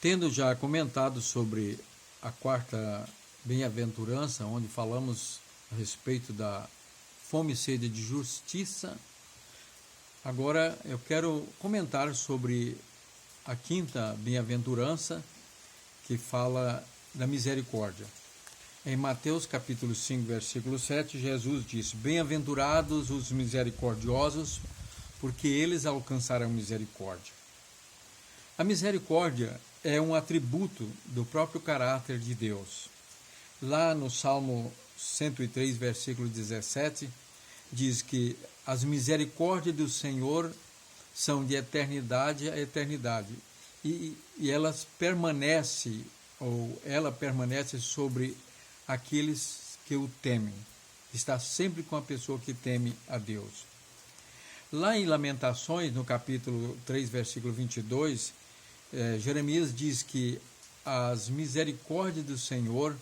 Tendo já comentado sobre a quarta bem-aventurança, onde falamos a respeito da fome e sede de justiça, agora eu quero comentar sobre a quinta bem-aventurança, que fala da misericórdia. Em Mateus capítulo 5, versículo 7, Jesus diz: Bem-aventurados os misericordiosos, porque eles alcançarão misericórdia. A misericórdia é um atributo do próprio caráter de Deus. Lá no Salmo 103, versículo 17, diz que as misericórdias do Senhor são de eternidade a eternidade, e elas permanecem, ou ela permanece sobre aqueles que o temem. Está sempre com a pessoa que teme a Deus. Lá em Lamentações, no capítulo 3, versículo 22, Jeremias diz que as misericórdias do Senhor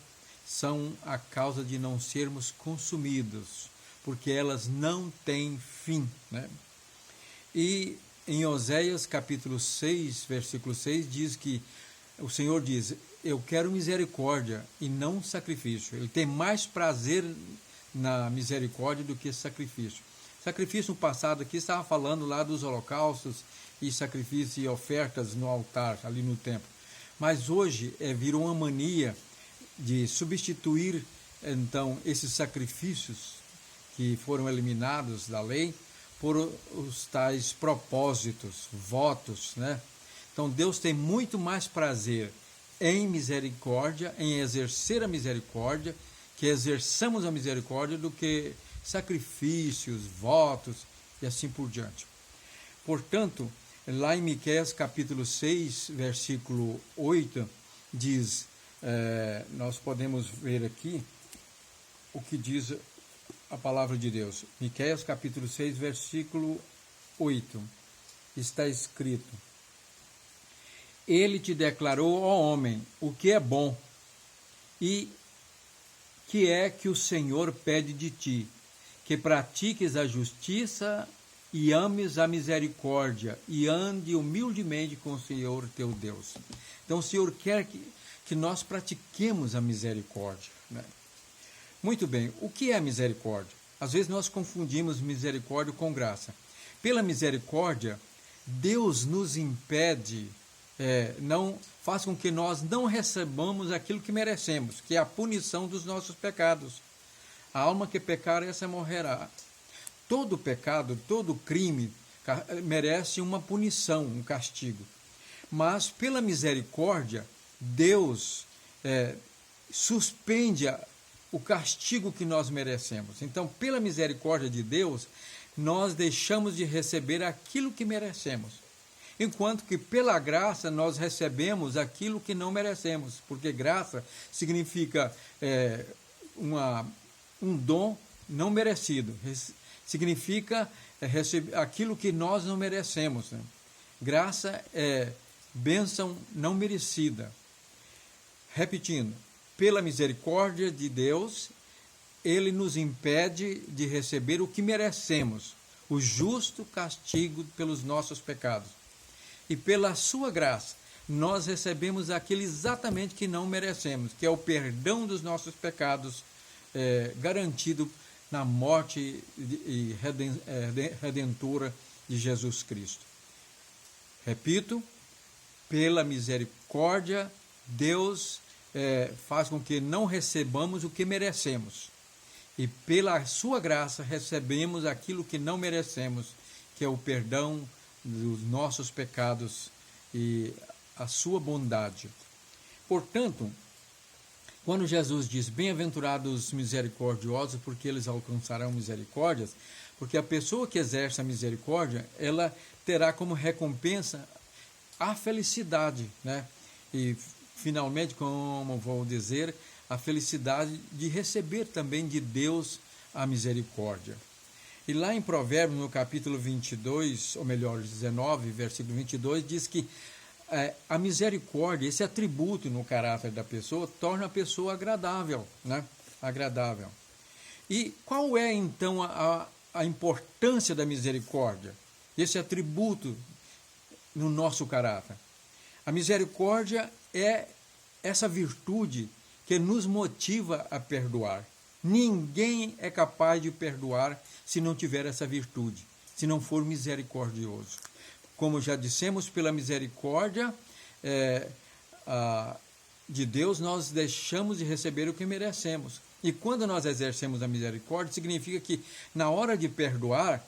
são a causa de não sermos consumidos, porque elas não têm fim, né? E em Oséias capítulo 6, versículo 6, diz que o Senhor diz: eu quero misericórdia e não sacrifício. Ele tem mais prazer na misericórdia do que sacrifício. Sacrifício no passado aqui estava falando lá dos holocaustos e sacrifícios e ofertas no altar, ali no templo. Mas hoje virou uma mania de substituir, então, esses sacrifícios que foram eliminados da lei por os tais propósitos, votos, né? Então, Deus tem muito mais prazer em misericórdia, em exercer a misericórdia, que exerçamos a misericórdia, do que sacrifícios, votos e assim por diante. Portanto, lá em Miqueias capítulo 6, versículo 8, diz, nós podemos ver aqui o que diz a palavra de Deus. Miqueias capítulo 6, versículo 8, está escrito: Ele te declarou, ó homem, o que é bom, e que é que o Senhor pede de ti, que pratiques a justiça e ames a misericórdia, e ande humildemente com o Senhor teu Deus. Então o Senhor quer que nós pratiquemos a misericórdia, né? Muito bem, o que é a misericórdia? Às vezes nós confundimos misericórdia com graça. Pela misericórdia, Deus nos impede, não faz com que nós não recebamos aquilo que merecemos, que é a punição dos nossos pecados. A alma que pecar, essa morrerá. Todo pecado, todo crime merece uma punição, um castigo. Mas pela misericórdia, Deus suspende o castigo que nós merecemos. Então, pela misericórdia de Deus, nós deixamos de receber aquilo que merecemos. Enquanto que pela graça nós recebemos aquilo que não merecemos, porque graça significa um dom não merecido, significa aquilo que nós não merecemos, né? Graça é bênção não merecida. Repetindo, pela misericórdia de Deus, Ele nos impede de receber o que merecemos, o justo castigo pelos nossos pecados. E pela sua graça, nós recebemos aquilo exatamente que não merecemos, que é o perdão dos nossos pecados, garantido na morte redentora de Jesus Cristo. Repito, pela misericórdia, Deus faz com que não recebamos o que merecemos. E pela sua graça recebemos aquilo que não merecemos, que é o perdão dos nossos pecados e a sua bondade. Portanto, quando Jesus diz: bem-aventurados os misericordiosos, porque eles alcançarão misericórdias, porque a pessoa que exerce a misericórdia, ela terá como recompensa a felicidade, né? E finalmente, como vou dizer, a felicidade de receber também de Deus a misericórdia. E lá em Provérbios, no capítulo 22, ou melhor, 19, versículo 22, diz que a misericórdia, esse atributo no caráter da pessoa, torna a pessoa agradável, né? Agradável. E qual é, então, a importância da misericórdia? Esse atributo no nosso caráter. A misericórdia é essa virtude que nos motiva a perdoar. Ninguém é capaz de perdoar se não tiver essa virtude, se não for misericordioso. Como já dissemos, pela misericórdia de Deus, nós deixamos de receber o que merecemos. E quando nós exercemos a misericórdia, significa que na hora de perdoar,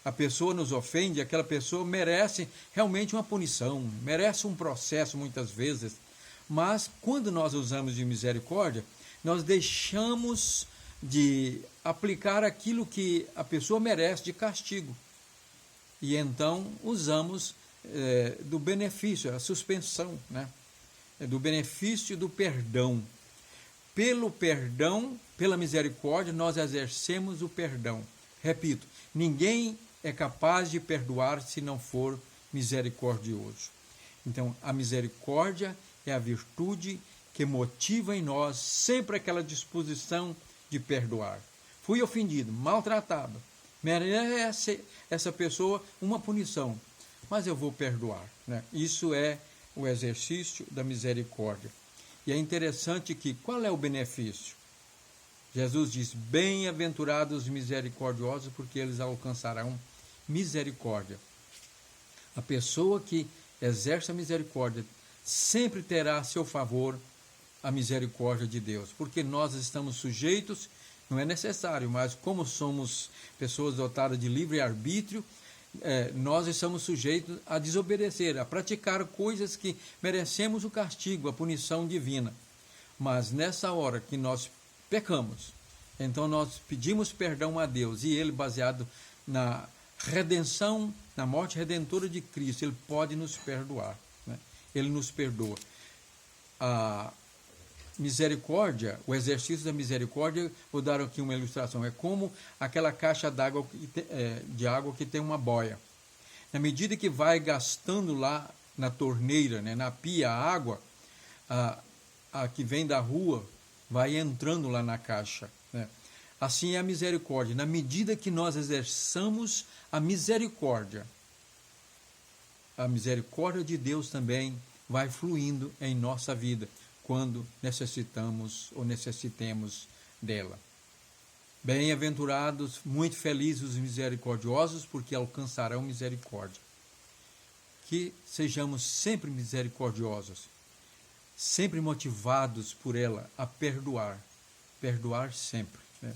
a pessoa nos ofende, aquela pessoa merece realmente uma punição, merece um processo muitas vezes. Mas quando nós usamos de misericórdia, nós deixamos de aplicar aquilo que a pessoa merece de castigo. E então usamos do benefício, a suspensão, né? Do benefício do perdão. Pelo perdão, pela misericórdia, nós exercemos o perdão. Repito, ninguém é capaz de perdoar se não for misericordioso. Então, a misericórdia é a virtude que motiva em nós sempre aquela disposição de perdoar. Fui ofendido, maltratado, merece essa pessoa uma punição, mas eu vou perdoar, né? Isso é o exercício da misericórdia. E é interessante que, qual é o benefício? Jesus diz, bem-aventurados os misericordiosos, porque eles alcançarão misericórdia. A pessoa que exerce a misericórdia sempre terá a seu favor a misericórdia de Deus, porque nós estamos sujeitos, não é necessário, mas como somos pessoas dotadas de livre-arbítrio, nós estamos sujeitos a desobedecer, a praticar coisas que merecemos o castigo, a punição divina. Mas nessa hora que nós pecamos, então nós pedimos perdão a Deus, e Ele, baseado na redenção, na morte redentora de Cristo, Ele pode nos perdoar, né? Ele nos perdoa. A misericórdia, o exercício da misericórdia, vou dar aqui uma ilustração, é como aquela caixa d'água de água que tem uma boia. Na medida que vai gastando lá na torneira, né, na pia, a água, a que vem da rua, vai entrando lá na caixa, né? Assim é a misericórdia. Na medida que nós exerçamos a misericórdia de Deus também vai fluindo em nossa vida, quando necessitamos ou necessitemos dela. Bem-aventurados, muito felizes os misericordiosos, porque alcançarão misericórdia. Que sejamos sempre misericordiosos, sempre motivados por ela a perdoar sempre, né?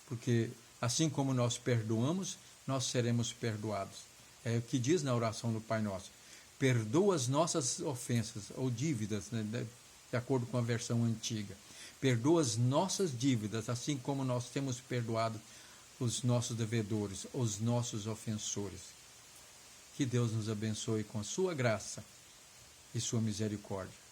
Porque assim como nós perdoamos, nós seremos perdoados. É o que diz na oração do Pai Nosso. Perdoa as nossas ofensas ou dívidas, né, de acordo com a versão antiga. Perdoa as nossas dívidas, assim como nós temos perdoado os nossos devedores, os nossos ofensores. Que Deus nos abençoe com a sua graça e sua misericórdia.